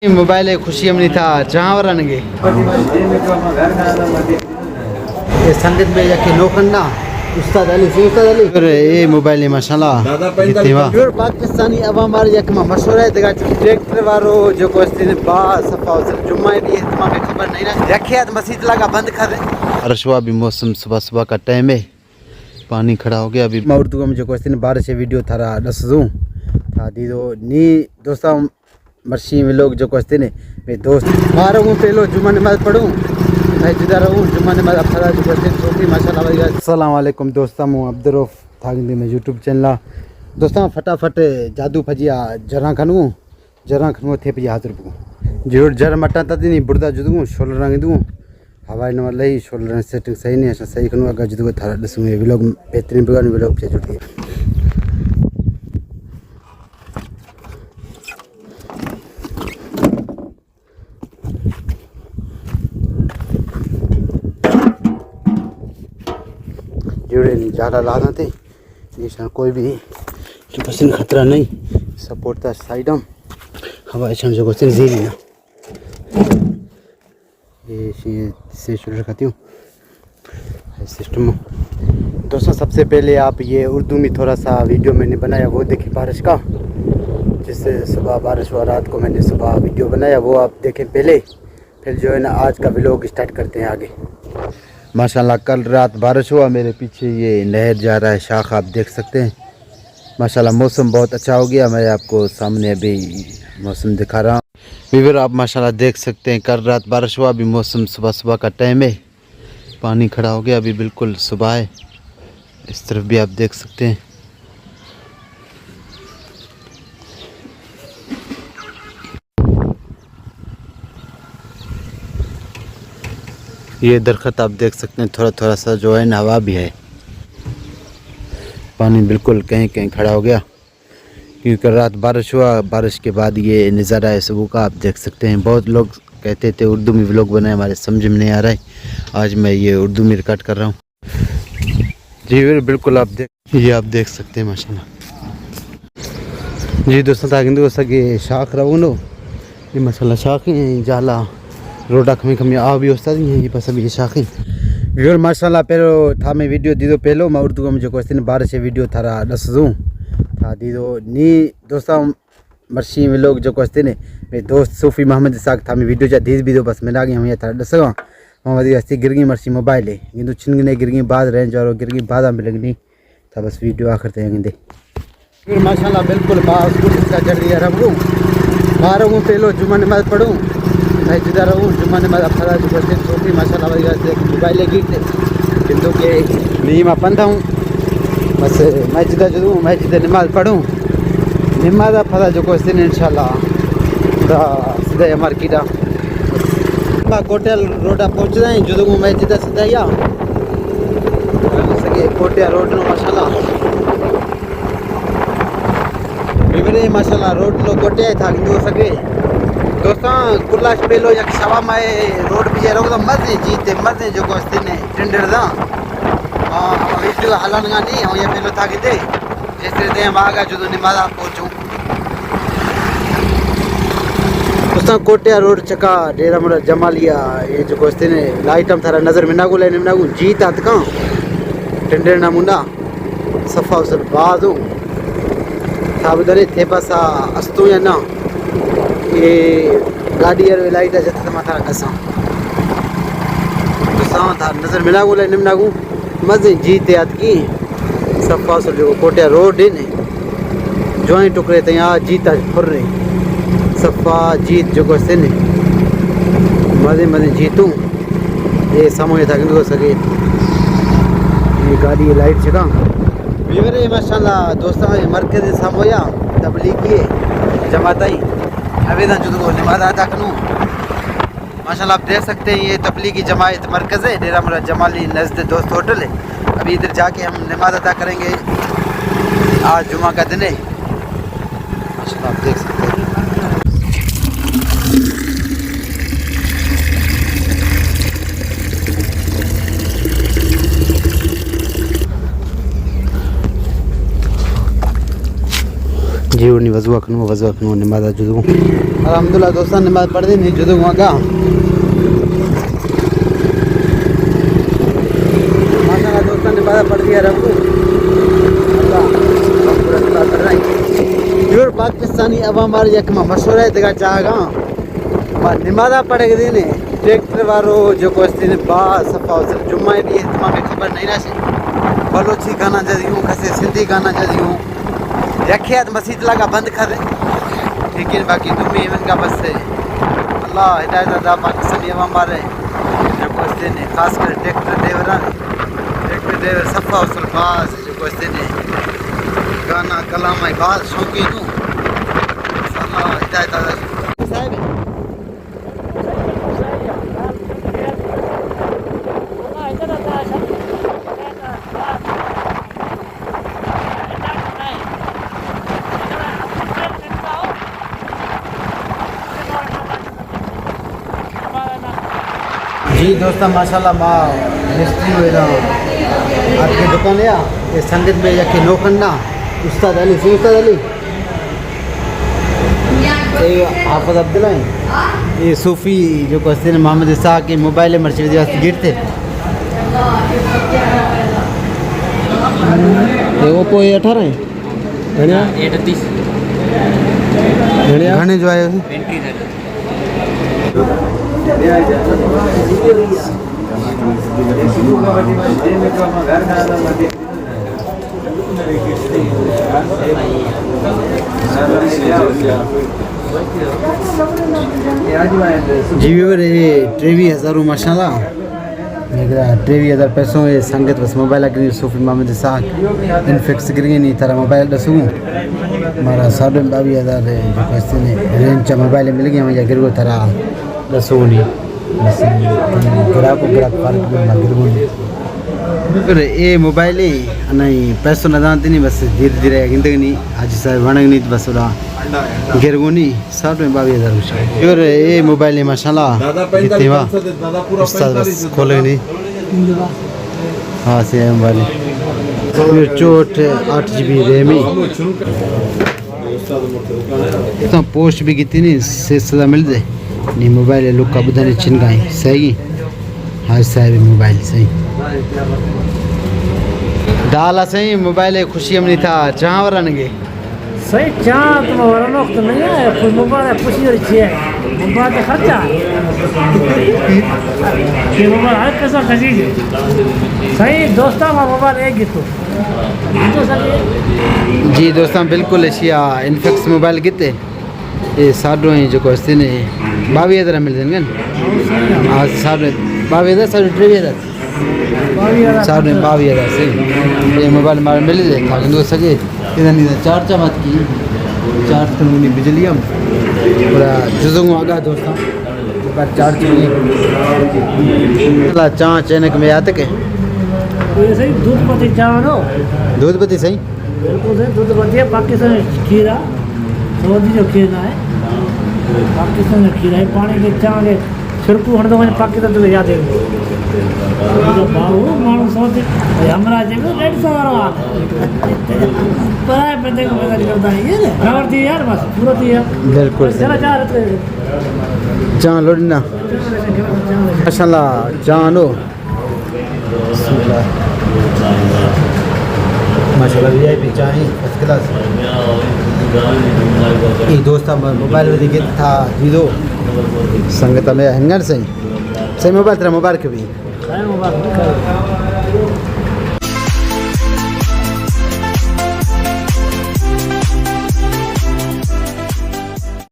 Mobile है खुशी हमने था जहाँ वरनगे ये संगत में जाके नौकरना उस्ताद अली फिर ये मोबाइल है माशाल्लाह फिर पाकिस्तानी अवाम यक मशहूर है जगह ट्रैक्टर वारो जो कोस्तिन बा सफा जुम्मा भी तुम्हारे खबर नहीं ना रखे मस्जिद लगा बंद कर बारिश हुआ अभी मौसम सुबह सुबह का टाइम है पानी खड़ा हो गया अभी मैं उर्दू में जो कोस्तिन बारिश वीडियो थारा दस दूँ था दीदो नी दोस्तों मर्शी में लोग जो कहते ने मैं दोस्त बारह पहलो जुम्मा नमाज पढ़ूँ मैं जिदा रहूँ जुम्मा नमाज अफरा जो कहते हैं सोफी माशाल्लाह। अस्सलाम वालेकुम दोस्तों मैं अब्दुल थागंदी में यूट्यूब चैनल दोस्तों फटाफट जादू फजिया जरा खनू थे पी हाथ रुपू जरूर जर मटा तद नहीं बुर्दा जुदूँ शोल रंग दूँ हवाई नंबर लई शोल रंग सेटिंग सही नहीं अच्छा सही खनू अगर जुदू थारा दसूँ ये व्लॉग बेहतरीन व्लॉग पे जुड़ी जुड़े नहीं ज़्यादा लाना थे निशान कोई भी जो पसंद खतरा नहीं सपोर्ट था साइडम हवा ऐसा जो क्वेश्चन जीरी ना ये से शुरू रखती हूँ सिस्टम दोस्तों। सबसे पहले आप ये उर्दू में थोड़ा सा वीडियो मैंने बनाया वो देखिए बारिश का जिससे सुबह बारिश हुआ रात को मैंने सुबह वीडियो बनाया वो आप देखें पहले फिर जो है ना आज का व्लॉग स्टार्ट करते हैं आगे। माशाल्लाह कल रात बारिश हुआ मेरे पीछे ये नहर जा रहा है शाख आप देख सकते हैं माशाल्लाह मौसम बहुत अच्छा हो गया मैं आपको सामने अभी मौसम दिखा रहा हूँ वीवर आप माशाल्लाह देख सकते हैं कल रात बारिश हुआ अभी मौसम सुबह सुबह का टाइम है पानी खड़ा हो गया अभी बिल्कुल सुबह है इस तरफ भी आप देख सकते हैं ये दरख्त आप देख सकते हैं थोड़ा थोड़ा सा जो है ना हवा भी है पानी बिल्कुल कहीं कहीं खड़ा हो गया क्योंकि रात बारिश हुआ बारिश के बाद ये नज़ारा है सुबह का आप देख सकते हैं। बहुत लोग कहते थे उर्दू में व्लॉग बनाए हमारे समझ में नहीं आ रहा है आज मैं ये उर्दू में रिकॉर्ड कर रहा हूँ जी बिल्कुल आप देख सकते हैं माशाल्लाह जी दोस्तों ताकि सके शाख रहूँ नो ये माशाल्लाह शाख जाला रोडा खमी आ भी होता ये बस अभी ये शाखी व्यूअर माशाल्लाह पहलो था मैं वीडियो दीदो पहलो मैं उर्दू में जो क्वेश्चन बारिश वीडियो थारा दस दूँ था दीदो नी दोस्तों मर्शी में लोग जो क्वेश्चन है मैं दोस्त सूफी मोहम्मद इसाक था मैं वीडियो जा दीद भी दो बस मैं आगे हम ये थारा दस मोहम्मद अस्ती गिरगी मर्शी मोबाइल है किंतु छिनगने गिरगी बाद रेंज और गिरगी बाद मिलेंगी था बस वीडियो आखिर तक फिर माशाल्लाह बिल्कुल बास का चढ़ रही है रबू बारह पहलो जुम्मा नमाज पढ़ूँ मैं जिदा रहूँ जुम्मा नमाज अफरा जो कहते हैं सोफी माशाल्लाह मोबाइल गिर किंतु के नहीं मैं पंधा हूँ बस मैं जिदा जुदूँ मैं जिदा नमाज पढ़ूँ नमाज अफरा जो कहते हैं इंशाल्लाह पूरा सीधा मार्केटा कोटिया रोडा पहुँच रहे हैं जुदूँ मैं जिदा सीधा या सके कोटिया रोड नो माशाल्लाह विवरे माशाल्लाह रोड लो कोटिया था किंतु सके दोस्तों कुल्ला पहलो एक सवा माए रोड भी जा रहा मजे जीते मजे जो कोस्ते ने टेंडर दा वीडियो हलन गानी और ये पहलो था कि दे जैसे दे हम आगा जो निमादा पहुंचूं दोस्तों कोटिया रोड चका डेरा मुड़ा जमालिया ये जो कोस्ते ने लाइट हम थारा नजर में नागु लेने नागु जीत आत का टेंडर ना मुंडा सफा उसल बाजू था बदले थे पासा अस्तु या ना ये गाड़ी लाइट है जत माथा कसा तो साव था नजर मिला बोले निमनागू मजे जीते याद की सफा से जो कोटिया रोड है ने जोई टुकड़े ते यहाँ जीता फुर रहे सफा जीत जो को से ने मजे मजे जीतू ये समय था कि सके ये गाड़ी लाइट जगह विवरे माशाल्लाह दोस्तों ये मरकज सामोया तबलीगी जमाताई अवेदा जो नमाज अदा करूँ माशाल्लाह आप देख सकते हैं ये तबलीगी जमात मरकज़ है डेरा मुराद जमाली नज़द दोस्त होटल है अभी इधर जाके हम नमाज अदा करेंगे आज जुमा का दिन है माशाल्लाह आप देख सकते हैं जीवनी वज़ू खनो नमाज़ जुदू अल्हम्दुलिल्लाह दोस्तों नमाज़ पढ़ दी नहीं जुदू का माशाल्लाह दोस्तों नमाज़ पढ़ दिया रब प्योर पाकिस्तानी अवाम वारी यक में मशहूर है जगह चाहगा नमाज़ पढ़ के देने ट्रैक्टर वारो जो कोस्ती बा सफ़ा जुम्मा भी है तुम्हें खबर नहीं ना बलोची गाना जदियूं खसे सिंधी गाना जदियूं रखियत मस्जिद लगा बंद कर लेकिन बाकी तुम इनका बस अल्लाह हिदायत अदा पाकिस्तानी अवाम वाले जो कोस्ते ने खास कर ट्रैक्टर ड्राइवर सफ़ा उसल बाज जो कोस्ते ने गाना कलाम बाज शौकीन हूँ अल्लाह हिदायत अदा साहब जी दोस्तों माशाल्लाह माँ मिस्त्री हुए ना आपकी दुकान है ये संगत में जाके नौकरना उस्ताद अली सी उस्ताद अली ये हाफिज अब्दुल्ला ये सूफी जो कहते हैं मोहम्मद इसा के मोबाइल मर्चीज गिरते ये ओप्पो A18 है A38 घने जो आए जी व्यूअर ये 23,000 माशाल्लाह 23,000 पैसों ये संगत बस मोबाइल अग्री सूफी मोहम्मद इसाक इन फिक्स करिए नहीं तारा मोबाइल दसूँ हमारा 22,000 है जो कहते हैं रेंज मोबाइल मिल गया मुझे गिर गो तारा दसूँ नहीं बस ग्राहक फर्क में गिर फिर ये मोबाइल ही नहीं पैसों न जानते नहीं बस धीरे धीरे गिनते नहीं आज साहब वणग नहीं बस उड़ा गिरगुनी 22,000 फिर ये मोबाइल है माशाल्लाह कितने वाह उस्ताद बस खोले नहीं हाँ से मोबाइल फिर 8 GB रैम तो पोस्ट भी कितनी नहीं से सदा मिल जाए नहीं मोबाइल लोग का बुधा ने छिन गए सही हाँ साहब मोबाइल सही डाला सही मोबाइल खुशी हम नहीं था जहाँ वरनगे सही चाँद तुम्हारा वक्त नहीं है कुछ मोबाइल खुशी और अच्छी है मोबाइल का खर्चा ये मोबाइल हर कैसा खरीद सही दोस्तों का मोबाइल एक ही तो जी दोस्तों बिल्कुल एशिया इनफेक्स मोबाइल कितने ये साढ़े जो कहते हैं 22,000 मिल जाएंगे हाँ 22,000 22,000 से ये मोबाइल हमारे मिल जाएगा हिंदू सके इधर चार्ज मत की चार्ज तो बिजली हम पूरा जुजों आगा दोस्तों चार्ज चाँ चैनक में आते के सही दूधपति चावल दूधपति सही बिल्कुल सही दूधपति है पाकिस्तान खीरा सऊदी जो खीरा है पाकिस्तान जो खीरा है पानी के चावल छिड़कू हण तो पाकिस्तान तो याद है बाबू माण्हू सोचे हमारा जगह 150 वारो हाल पराए बंदे को पता नहीं करता है ये खबर थी यार बस पूरा थी यार बिल्कुल चला जा रहे थे जान लोड़ना माशाल्लाह जानो माशाल्लाह VIP चाहे फर्स्ट क्लास ये दोस्ता मोबाइल में दिखे था दीदो संगत में हैंगर सही मोबाइल तेरा मोबाइल के भी